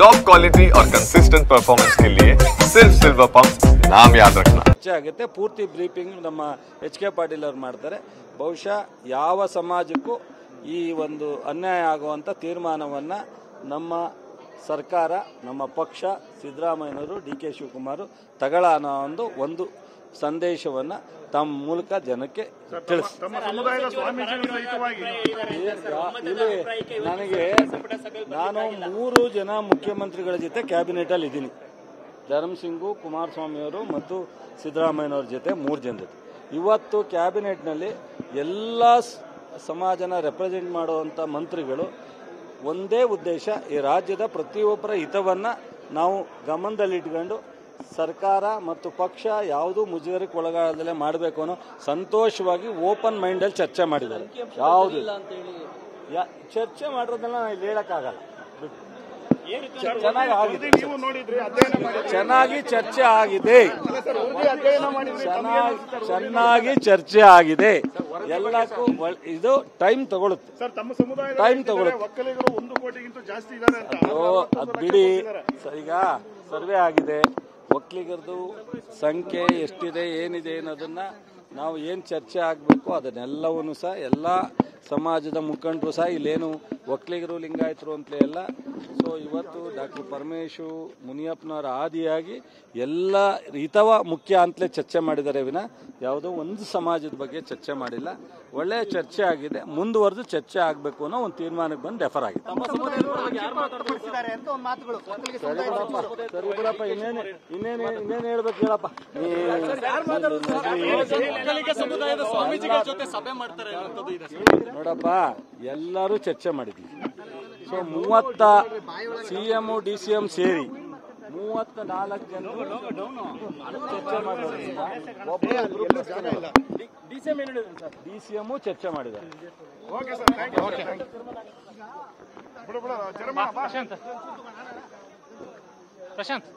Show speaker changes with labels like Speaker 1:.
Speaker 1: Top quality और consistent performance के लिए सिर्फ सिल्वर पंप नाम याद रखना।
Speaker 2: ಆಗುತ್ತೆ ಪೂರ್ತಿ ಬ್ರೀಫಿಂಗ್ ನಮ್ಮ HK ಪಾಟೀಲ್ ಅವರು ಮಾಡ್ತಾರೆ. ಬಹುಶಃ ಯಾವ ಸಮಾಜಕ್ಕೂ ಈ ಒಂದು ಅನ್ಯಾಯ ಆಗುವಂಥ ತೀರ್ಮಾನವನ್ನು ನಮ್ಮ ಸರ್ಕಾರ, ನಮ್ಮ ಪಕ್ಷ, ಸಿದ್ದರಾಮಯ್ಯನವರು, DK ಶಿವಕುಮಾರ್ ತಗೊಳ್ಳೋಣ ಅನ್ನೋ ಒಂದು ಸಂದೇಶವನ್ನು ತಮ್ಮ ಮೂಲಕ ಜನಕ್ಕೆ ತಿಳಿಸ್ತಾರೆ. ನಾನು 3 ಜನ ಮುಖ್ಯಮಂತ್ರಿಗಳ ಜೊತೆ ಕ್ಯಾಬಿನೆಟಲ್ಲಿ ಇದ್ದೀನಿ. ಧರ್ಮಸಿಂಗು, ಕುಮಾರಸ್ವಾಮಿಯವರು ಮತ್ತು ಸಿದ್ದರಾಮಯ್ಯನವ್ರ ಜೊತೆ 3 ಜನ ಜೊತೆ. ಇವತ್ತು ಕ್ಯಾಬಿನೆಟ್ನಲ್ಲಿ ಎಲ್ಲ ಸಮಾಜನ ರೆಪ್ರೆಸೆಂಟ್ ಮಾಡುವಂಥ ಮಂತ್ರಿಗಳು ಒಂದೇ ಉದ್ದೇಶ, ಈ ರಾಜ್ಯದ ಪ್ರತಿಯೊಬ್ಬರ ಹಿತವನ್ನು ನಾವು ಗಮನದಲ್ಲಿಟ್ಕೊಂಡು ಸರ್ಕಾರ ಮತ್ತು ಪಕ್ಷ ಯಾವುದೂ ಮುಜುಗರಕ್ಕೆ ಒಳಗಾಗದಲ್ಲೇ ಮಾಡಬೇಕು ಅನ್ನೋ ಸಂತೋಷವಾಗಿ ಓಪನ್ ಮೈಂಡಲ್ಲಿ ಚರ್ಚೆ ಮಾಡಿದ್ದಾರೆ. ಯಾವುದು ಚರ್ಚೆ ಮಾಡಿರೋದನ್ನ ನಾನು ಇಲ್ಲಿ ಹೇಳೋಕ್ಕಾಗಲ್ಲ. ಚೆನ್ನಾಗಿ ಚರ್ಚೆ ಆಗಿದೆ, ಚೆನ್ನಾಗಿ ಚರ್ಚೆ ಆಗಿದೆ. ಎಲ್ಲಕ್ಕೂ ಇದು ಟೈಮ್ ತಗೊಳುತ್ತೆ, ಅದು ಬಿಡಿ. ಈಗ ಸರ್ವೆ ಆಗಿದೆ, ಒಕ್ಕಲಿಗರದು ಸಂಖ್ಯೆ ಎಷ್ಟಿದೆ, ಏನಿದೆ ಅನ್ನೋದನ್ನ ನಾವು ಏನು ಚರ್ಚೆ ಆಗಬೇಕು ಅದನ್ನೆಲ್ಲವನ್ನೂ ಸಹ ಎಲ್ಲ ಸಮಾಜದ ಮುಖಂಡರು ಸಹ ಇಲ್ಲೇನು ಒಕ್ಕಲಿಗರು ಲಿಂಗಾಯತರು ಅಂತಲೇ ಎಲ್ಲ. ಸೊ ಇವತ್ತು ಡಾಕ್ಟರ್ ಪರಮೇಶು ಮುನಿಯಪ್ಪನವರ ಆದಿಯಾಗಿ ಎಲ್ಲ ಹಿತವ ಮುಖ್ಯ ಅಂತಲೇ ಚರ್ಚೆ ಮಾಡಿದ್ದಾರೆ ವಿನ ಯಾವುದೋ ಒಂದು ಸಮಾಜದ ಬಗ್ಗೆ ಚರ್ಚೆ ಮಾಡಿಲ್ಲ. ಒಳ್ಳೆಯ ಚರ್ಚೆ ಆಗಿದೆ, ಮುಂದುವರೆದು ಚರ್ಚೆ ಆಗಬೇಕು ಅನ್ನೋ ಒಂದು ತೀರ್ಮಾನಕ್ಕೆ ಬಂದು ಡೆಫರ್ ಆಗಿದೆ. ಸರಿ ಬಿಡಪ್ಪ, ಇನ್ನೇನು ಹೇಳ್ಬೇಕು ಹೇಳಪ್ಪ. ನೋಡಪ್ಪ, ಎಲ್ಲರೂ ಚರ್ಚೆ ಮಾಡಿದ್ವಿ. ಸೊ 30 CM DCM ಸೇರಿ 34 ಜನ ಚರ್ಚೆ ಮಾಡೋದ್ರಿಂದ DCM ಚರ್ಚೆ ಮಾಡಿದ್ದಾರೆ.
Speaker 3: ಪ್ರಶಾಂತ್